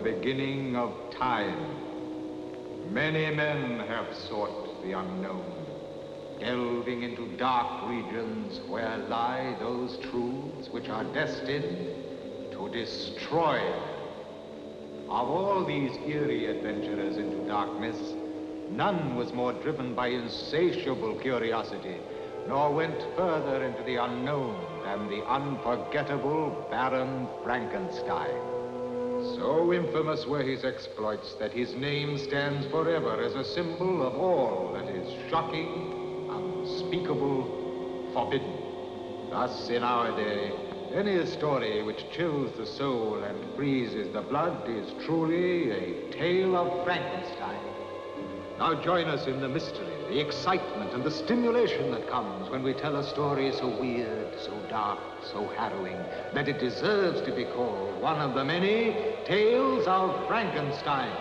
beginning of time. Many men have sought the unknown, delving into dark regions where lie those truths which are destined to destroy. Of all these eerie adventurers into darkness, none was more driven by insatiable curiosity, nor went further into the unknown than the unforgettable Baron Frankenstein. So infamous were his exploits that his name stands forever as a symbol of all that is shocking, unspeakable, forbidden. Thus, in our day, any story which chills the soul and freezes the blood is truly a tale of Frankenstein. Now join us in the mystery, the excitement, and the stimulation that comes when we tell a story so weird, so dark, so harrowing, that it deserves to be called one of the many tales of Frankenstein.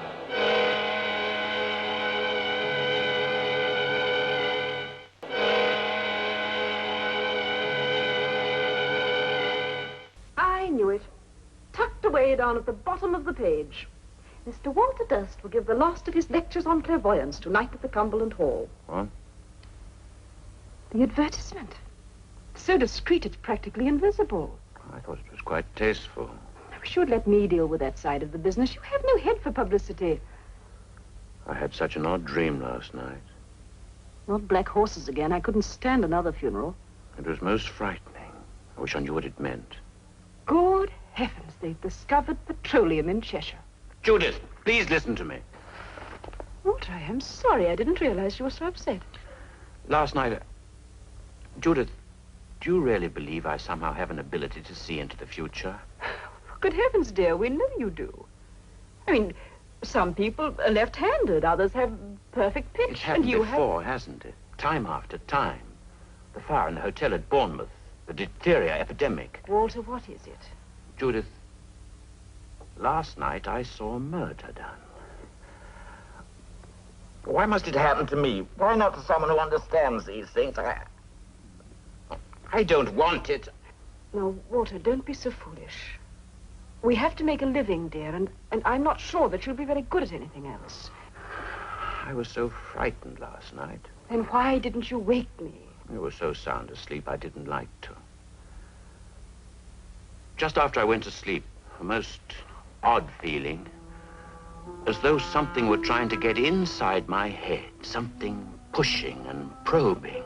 I knew it. Tucked away down at the bottom of the page. Mr. Walter Durst will give the last of his lectures on clairvoyance tonight at the Cumberland Hall. What? The advertisement. So discreet, it's practically invisible. I thought it was quite tasteful. I wish you would let me deal with that side of the business. You have no head for publicity. I had such an odd dream last night. Not black horses again. I couldn't stand another funeral. It was most frightening. I wish I knew what it meant. Good heavens, they've discovered petroleum in Cheshire. Judith, please listen to me. Walter, I am sorry. I didn't realize you were so upset. Last night, Judith, do you really believe I somehow have an ability to see into the future? Good heavens, dear, we know you do. I mean, some people are left-handed, others have perfect pitch. It's happened and you before, hasn't it? Time after time. The fire in the hotel at Bournemouth, the diphtheria epidemic. Walter, what is it? Judith, last night I saw a murder done. Why must it happen to me? Why not to someone who understands these things? I don't want it. No, Walter, don't be so foolish. We have to make a living, dear, and I'm not sure that you'll be very good at anything else. I was so frightened last night. Then why didn't you wake me? I was so sound asleep I didn't like to. Just after I went to sleep, a most odd feeling, as though something were trying to get inside my head, something pushing and probing,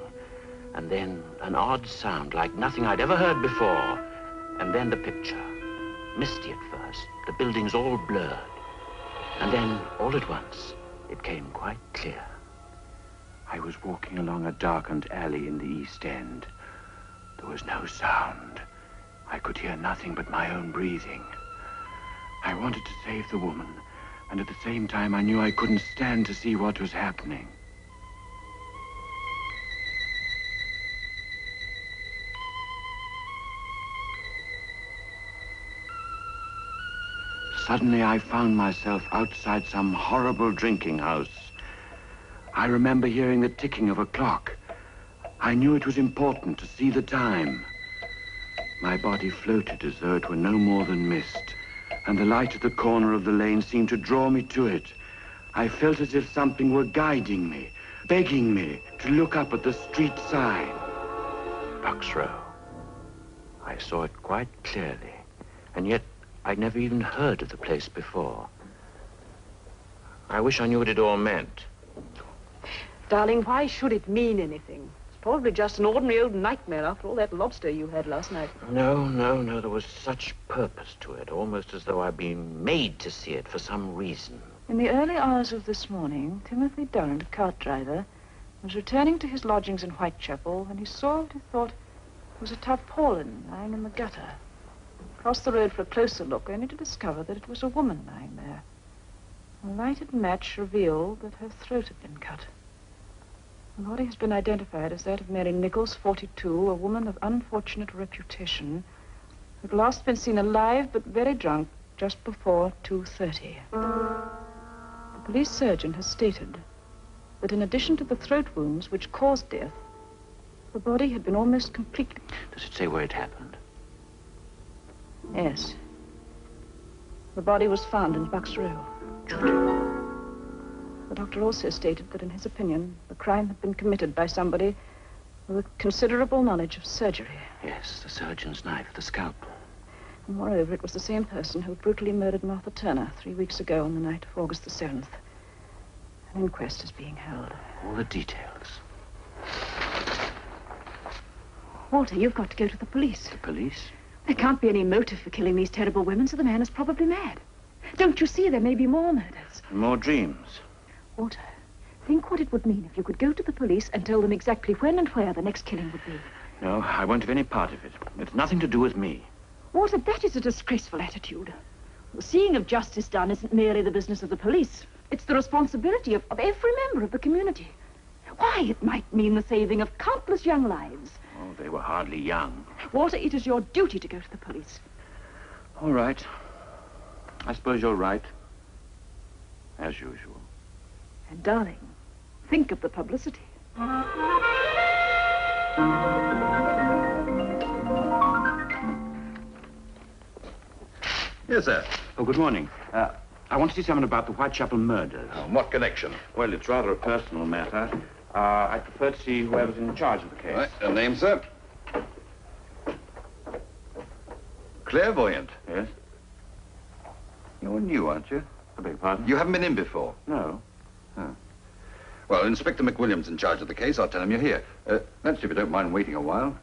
and then an odd sound like nothing I'd ever heard before, and then the picture, misty at first, the buildings all blurred, and then all at once it came quite clear. I was walking along a darkened alley in the East End. There was no sound. I could hear nothing but my own breathing. I wanted to save the woman, and at the same time I knew I couldn't stand to see what was happening. Suddenly I found myself outside some horrible drinking house. I remember hearing the ticking of a clock. I knew it was important to see the time. My body floated as though it were no more than mist, and the light at the corner of the lane seemed to draw me to it. I felt as if something were guiding me, begging me to look up at the street sign. Bucks Row. I saw it quite clearly, and yet I'd never even heard of the place before. I wish I knew what it all meant. Darling, why should it mean anything? It's probably just an ordinary old nightmare after all that lobster you had last night. No, there was such purpose to it, almost as though I'd been made to see it for some reason. In the early hours of this morning, Timothy Durrant, a cart driver, was returning to his lodgings in Whitechapel when he saw what he thought was a tarpaulin lying in the gutter. Crossed the road for a closer look, only to discover that it was a woman lying there. A lighted match revealed that her throat had been cut. The body has been identified as that of Mary Nichols, 42, a woman of unfortunate reputation, who had last been seen alive but very drunk just before 2:30. The police surgeon has stated that in addition to the throat wounds which caused death, the body had been almost completely... Does it say where it happened? Yes. The body was found in Bucks Row. The doctor also stated that, in his opinion, the crime had been committed by somebody with considerable knowledge of surgery. Yes, the surgeon's knife, the scalpel. And moreover, it was the same person who brutally murdered Martha Turner 3 weeks ago on the night of August the 7th. An inquest is being held. All the details. Walter, you've got to go to the police. The police? There can't be any motive for killing these terrible women, so the man is probably mad. Don't you see, there may be more murders. More dreams. Walter, think what it would mean if you could go to the police and tell them exactly when and where the next killing would be. No, I won't have any part of it. It's nothing to do with me. Walter, that is a disgraceful attitude. The seeing of justice done isn't merely the business of the police. It's the responsibility of every member of the community. Why, it might mean the saving of countless young lives. Oh, they were hardly young. Walter, it is your duty to go to the police. All right. I suppose you're right. As usual. And, darling, think of the publicity. Yes, sir. Oh, good morning. I want to see someone about the Whitechapel murders. What connection? Well, it's rather a personal matter. I prefer to see whoever's in charge of the case. Right, a name, sir? Clairvoyant. Yes? You're new, aren't you? I beg your pardon? You haven't been in before. No. Well, Inspector McWilliam's in charge of the case. I'll tell him you're here. That's if you don't mind waiting a while.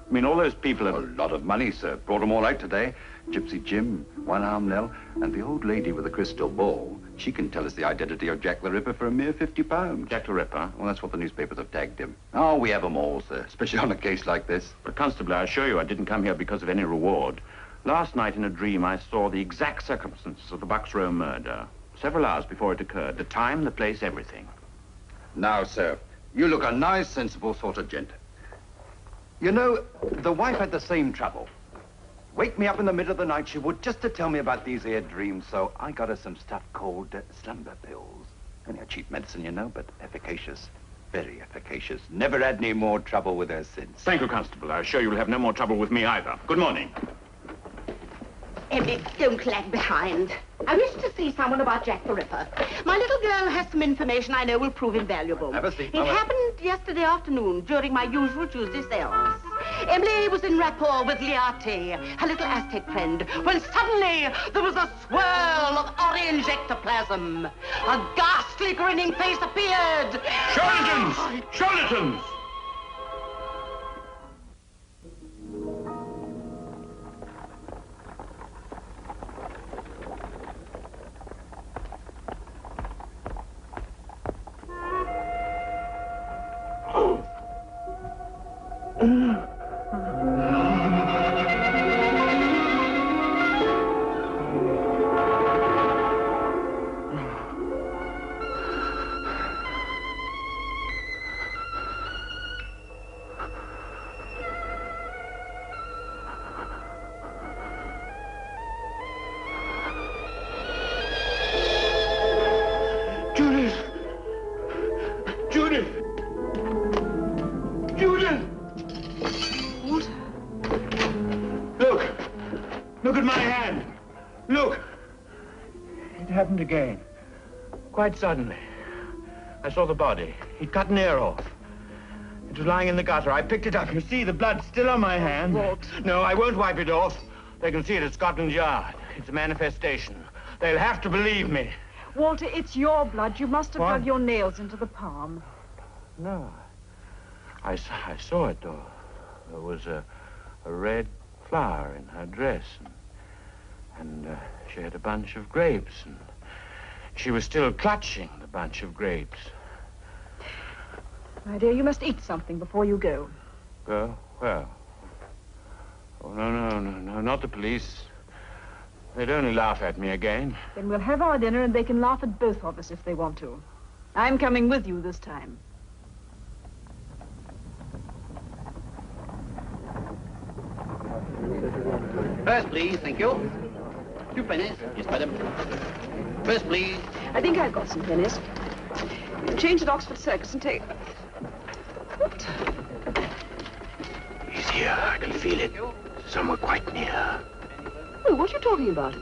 I mean, all those people A have... lot of money, sir. Brought them all out today. Gypsy Jim, One-Arm Nell, and the old lady with the crystal ball. She can tell us the identity of Jack the Ripper for a mere £50. Jack the Ripper? Well, that's what the newspapers have tagged him. Oh, we have them all, sir, especially on a case like this. But, Constable, I assure you I didn't come here because of any reward. Last night in a dream, I saw the exact circumstances of the Bucks Row murder. Several hours before it occurred. The time, the place, everything. Now, sir, you look a nice, sensible sort of gent. You know, the wife had the same trouble. Wake me up in the middle of the night, she would, just to tell me about these here dreams, so I got her some stuff called slumber pills. Only a cheap medicine, you know, but efficacious. Very efficacious. Never had any more trouble with her since. Thank you, Constable. I assure you will have no more trouble with me either. Good morning. Emily, don't lag behind. I wish to see someone about Jack the Ripper. My little girl has some information I know will prove invaluable. Have a seat, It Mother. happened yesterday afternoon during my usual Tuesday seance. Emily was in rapport with Liati, her little Aztec friend, when suddenly there was a swirl of orange ectoplasm. A ghastly grinning face appeared. Charlatans! Charlatans! Again. Quite suddenly. I saw the body. He'd cut an ear off. It was lying in the gutter. I picked it up. You see, the blood's still on my hand. Walt. No, I won't wipe it off. They can see it at Scotland Yard. It's a manifestation. They'll have to believe me. Walter, it's your blood. You must have What? dug your nails into the palm. No. I saw it, though. There was a red flower in her dress. And she had a bunch of grapes. And she was still clutching the bunch of grapes. My dear, you must eat something before you go. Go? Well. Oh, no, not the police. They'd only laugh at me again. Then we'll have our dinner and they can laugh at both of us if they want to. I'm coming with you this time. First, please, thank you. 2 pennies. Yes, madam. First, please. I think I've got some pennies. Change at Oxford Circus and take... What? Easy. here. I can feel it. Somewhere quite near. Oh, what are you talking about?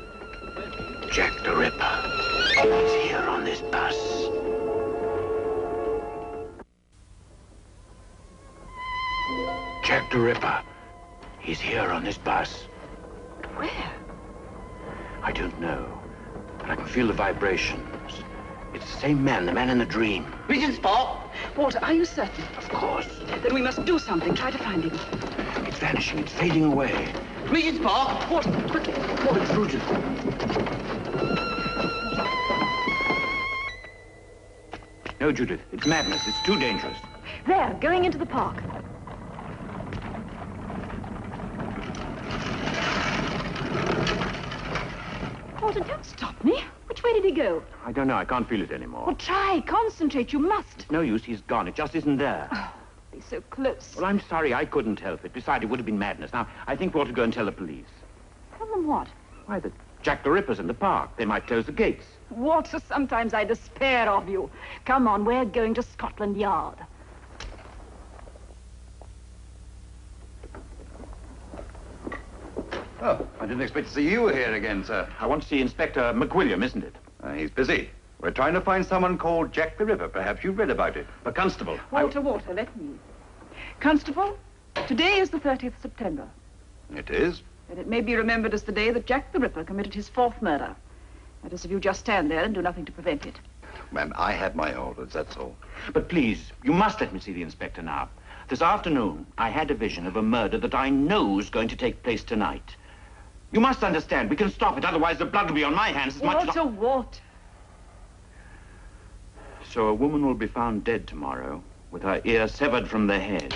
Jack the Ripper. He's here on this bus. Jack the Ripper. He's here on this bus. Where? I don't know, but I can feel the vibrations. It's the same man, the man in the dream. Regent Spock. Walter, are you certain? Of course. Then we must do something. Try to find him. It's vanishing. It's fading away. Regent Spock. Walter, quickly. Oh, it's through to... No, Judith. It's madness. It's too dangerous. There, going into the park. Walter, don't stop me. Which way did he go? I don't know. I can't feel it anymore. Well, try. Concentrate. You must. No use. He's gone. It just isn't there. Oh, he's so close. Well, I'm sorry. I couldn't help it. Besides, it would have been madness. Now, I think we ought to go and tell the police. Tell them what? Why, that Jack the Ripper's in the park. They might close the gates. Walter, sometimes I despair of you. Come on, we're going to Scotland Yard. Oh, I didn't expect to see you here again, sir. I want to see Inspector McWilliam, isn't it? He's busy. We're trying to find someone called Jack the Ripper. Perhaps you've read about it. The constable. Walter, let me. Constable, today is the 30th September. It is? And it may be remembered as the day that Jack the Ripper committed his 4th murder. That is, if you just stand there and do nothing to prevent it. Ma'am, I have my orders, that's all. But please, you must let me see the inspector now. This afternoon, I had a vision of a murder that I know is going to take place tonight. You must understand, we can stop it, otherwise the blood will be on my hands as much as... Walter. So a woman will be found dead tomorrow, with her ear severed from the head.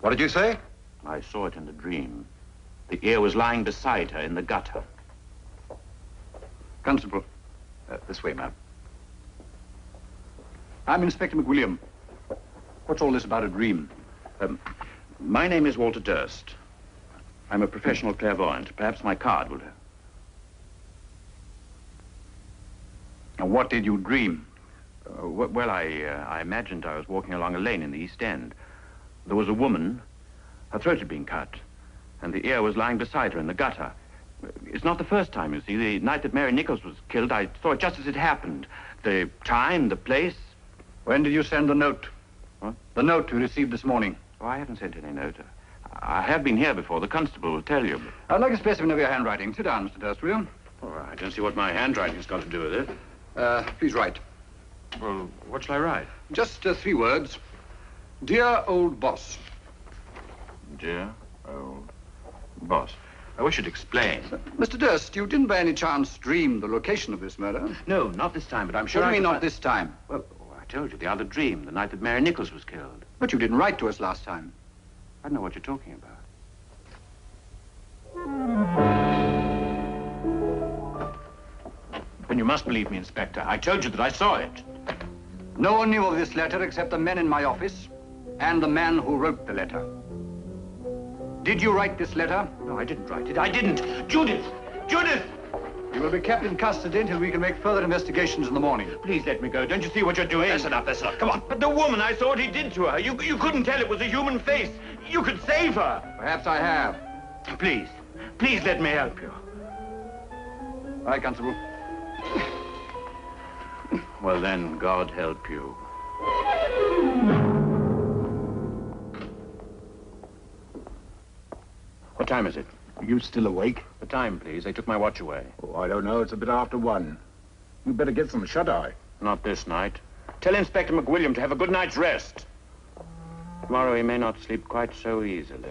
What did you say? I saw it in the dream. The ear was lying beside her in the gutter. Constable, this way, ma'am. I'm Inspector McWilliam. What's all this about a dream? My name is Walter Durst. I'm a professional clairvoyant. Perhaps my card will do. Now, what did you dream? Well, I imagined I was walking along a lane in the East End. There was a woman. Her throat had been cut, and the ear was lying beside her in the gutter. It's not the first time, you see. The night that Mary Nichols was killed, I saw it just as it happened. The time, the place. When did you send the note? What? The note you received this morning. Oh, I haven't sent any note. I have been here before. The constable will tell you. I'd like a specimen of your handwriting. Sit down, Mr. Durst, will you? Oh, I don't see what my handwriting's got to do with it. Please write. Well, what shall I write? Just 3 words. Dear old boss. Dear old boss. I wish you'd explain. Mr. Durst, you didn't by any chance dream the location of this murder? No, not this time, but I'm sure What do I you mean, could not this time? Well, I told you, the other dream, the night that Mary Nichols was killed. But you didn't write to us last time. I don't know what you're talking about. Then you must believe me, Inspector. I told you that I saw it. No one knew of this letter except the men in my office and the man who wrote the letter. Did you write this letter? No, I didn't write it. I didn't. Judith! Judith! You will be kept in custody until we can make further investigations in the morning. Please let me go. Don't you see what you're doing? That's enough, that's enough. Come on. But the woman, I saw what he did to her. You couldn't tell it was a human face. You could save her. Perhaps I have. Please. Please let me help you. All right, Constable. Well, then, God help you. What time is it? Are you still awake? The time, please. They took my watch away. Oh, I don't know. It's a bit after 1. You better get some shut-eye. Not this night. Tell Inspector McWilliam to have a good night's rest. Tomorrow he may not sleep quite so easily.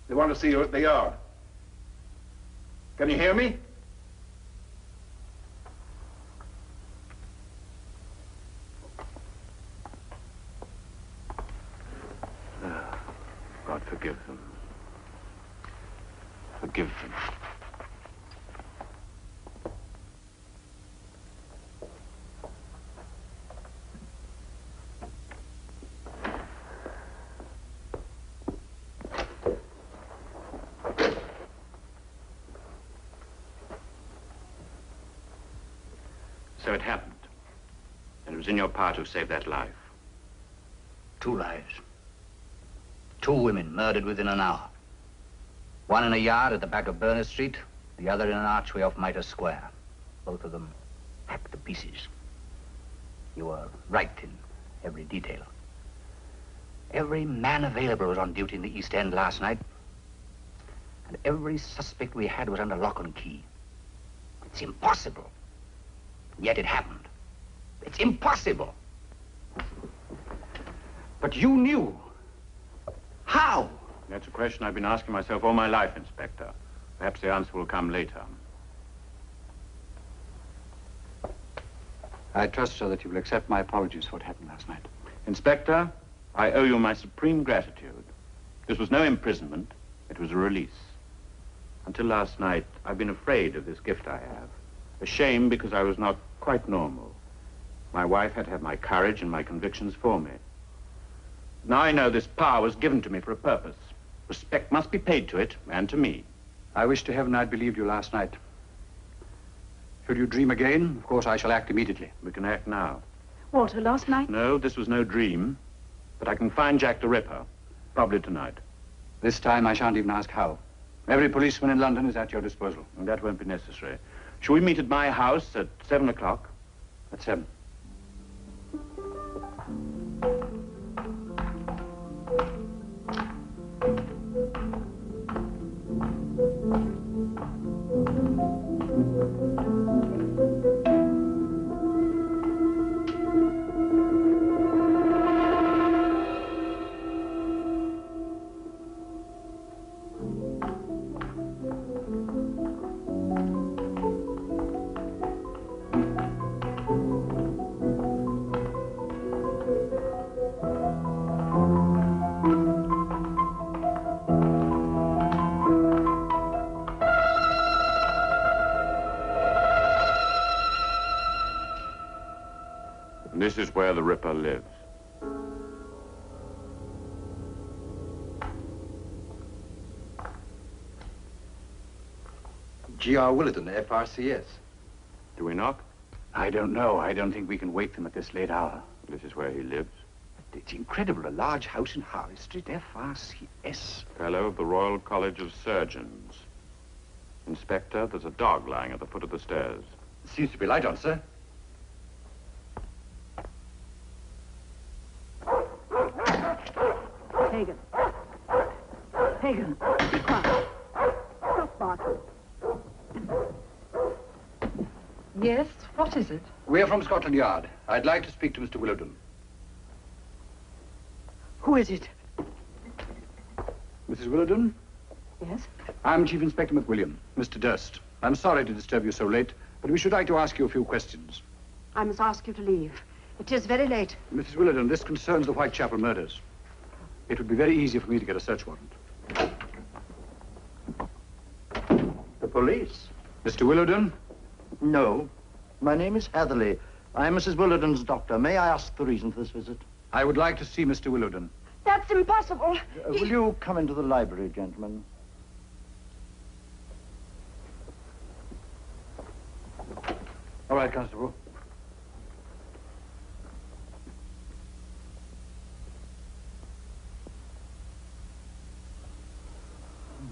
They want to see you at the yard. Can you hear me? Forgive them. So it happened. And it was in your power to save that life. 2 lives. 2 women murdered within an hour. One in a yard at the back of Berners Street, the other in an archway off Mitre Square. Both of them hacked to pieces. You were right in every detail. Every man available was on duty in the East End last night. And every suspect we had was under lock and key. It's impossible. Yet it happened. It's impossible. But you knew. How? That's a question I've been asking myself all my life, Inspector. Perhaps the answer will come later. I trust, sir, that you will accept my apologies for what happened last night. Inspector, I owe you my supreme gratitude. This was no imprisonment. It was a release. Until last night, I've been afraid of this gift I have. Ashamed because I was not quite normal. My wife had to have my courage and my convictions for me. Now I know this power was given to me for a purpose. Respect must be paid to it, and to me. I wish to heaven I'd believed you last night. Should you dream again, of course I shall act immediately. We can act now. Walter, last night? No, this was no dream. But I can find Jack the Ripper, probably tonight. This time I shan't even ask how. Every policeman in London is at your disposal. And that won't be necessary. Shall we meet at my house at 7 o'clock? At 7. This is where the Ripper lives. G.R. Willardon, FRCS. Do we knock? I don't know. I don't think we can wake them at this late hour. This is where he lives. It's incredible. A large house in Harley Street, FRCS. Fellow of the Royal College of Surgeons. Inspector, there's a dog lying at the foot of the stairs. Seems to be light on, sir. Hagen. Hagen, be quiet. Stop barking. Yes, what is it? We're from Scotland Yard. I'd like to speak to Mr. Willardon. Who is it? Mrs. Willardon? Yes? I'm Chief Inspector McWilliam, Mr. Durst. I'm sorry to disturb you so late, but we should like to ask you a few questions. I must ask you to leave. It is very late. Mrs. Willardon, this concerns the Whitechapel murders. It would be very easy for me to get a search warrant. The police? Mr. Willardon? No. My name is Hatherley. I'm Mrs. Willardon's doctor. May I ask the reason for this visit? I would like to see Mr. Willardon. That's impossible. Will you come into the library, gentlemen? All right, Constable.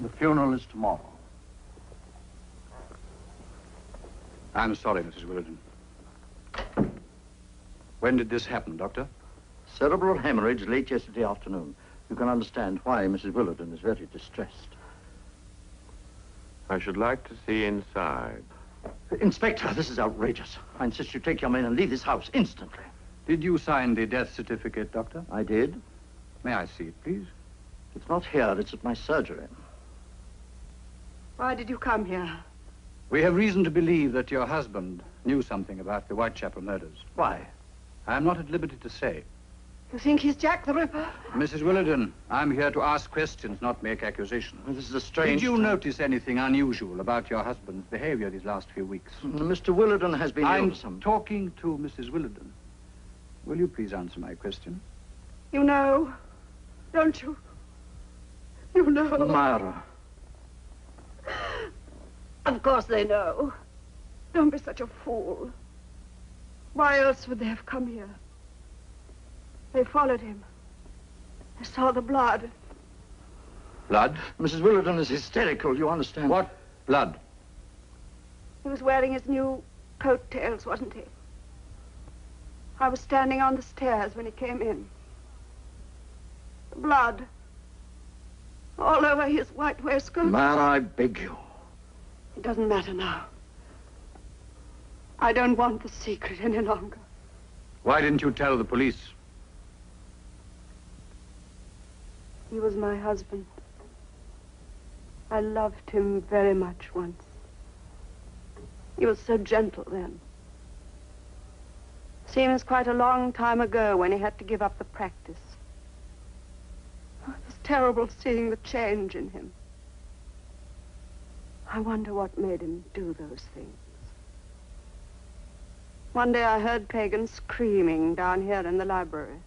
The funeral is tomorrow. I'm sorry, Mrs. Willardon. When did this happen, Doctor? Cerebral hemorrhage late yesterday afternoon. You can understand why Mrs. Willardon is very distressed. I should like to see inside. Inspector, this is outrageous. I insist you take your men and leave this house instantly. Did you sign the death certificate, Doctor? I did. May I see it, please? It's not here. It's at my surgery. Why did you come here? We have reason to believe that your husband knew something about the Whitechapel murders. Why? I am not at liberty to say. You think he's Jack the Ripper? Mrs. Willardon, I'm here to ask questions, not make accusations. This is a strange... Did you notice anything unusual about your husband's behavior these last few weeks? Mr. Willardon has been ill I'm for some... talking to Mrs. Willardon. Will you please answer my question? You know, don't you? You know. Myra. Of course they know. Don't be such a fool. Why else would they have come here? They followed him. They saw the blood. Blood? Mrs. Willardon is hysterical, you understand? What blood? He was wearing his new coattails, wasn't he? I was standing on the stairs when he came in. The blood. All over his white waistcoat. Myra, I beg you. It doesn't matter now. I don't want the secret any longer. Why didn't you tell the police? He was my husband. I loved him very much once. He was so gentle then. Seems quite a long time ago when he had to give up the practice. It was terrible seeing the change in him. I wonder what made him do those things. One day I heard Pagan screaming down here in the library.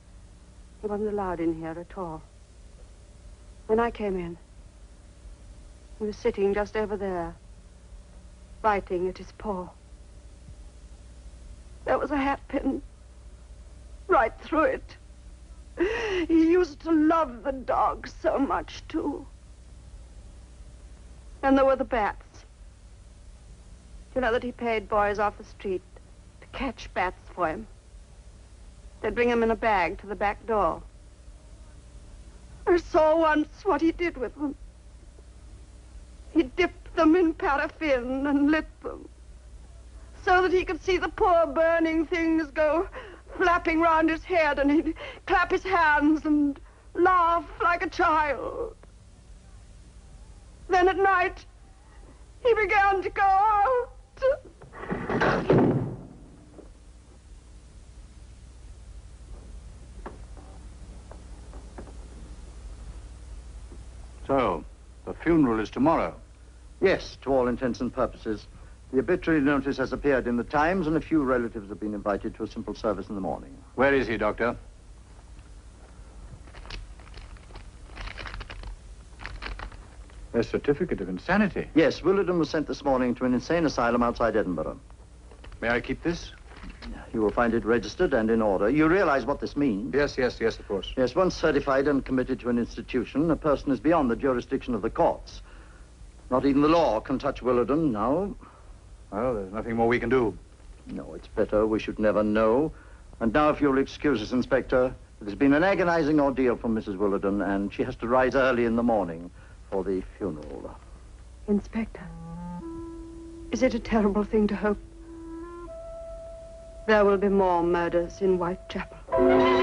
He wasn't allowed in here at all. When I came in, he was sitting just over there, biting at his paw. There was a hatpin right through it. He used to love the dog so much, too. And there were the bats. You know that he paid boys off the street to catch bats for him. They'd bring them in a bag to the back door. I saw once what he did with them. He dipped them in paraffin and lit them so that he could see the poor burning things go flapping round his head, and he'd clap his hands and laugh like a child. Then at night, he began to go out. So, the funeral is tomorrow? Yes, to all intents and purposes. The obituary notice has appeared in the Times, and a few relatives have been invited to a simple service in the morning. Where is he, Doctor? A certificate of insanity? Yes, Willardon was sent this morning to an insane asylum outside Edinburgh. May I keep this? You will find it registered and in order. You realize what this means? Yes, of course. Yes, once certified and committed to an institution, a person is beyond the jurisdiction of the courts. Not even the law can touch Willardon now. Well, there's nothing more we can do. No, it's better. We should never know. And now, if you'll excuse us, Inspector, it has been an agonizing ordeal for Mrs. Willardon, and she has to rise early in the morning for the funeral. Inspector, is it a terrible thing to hope there will be more murders in Whitechapel?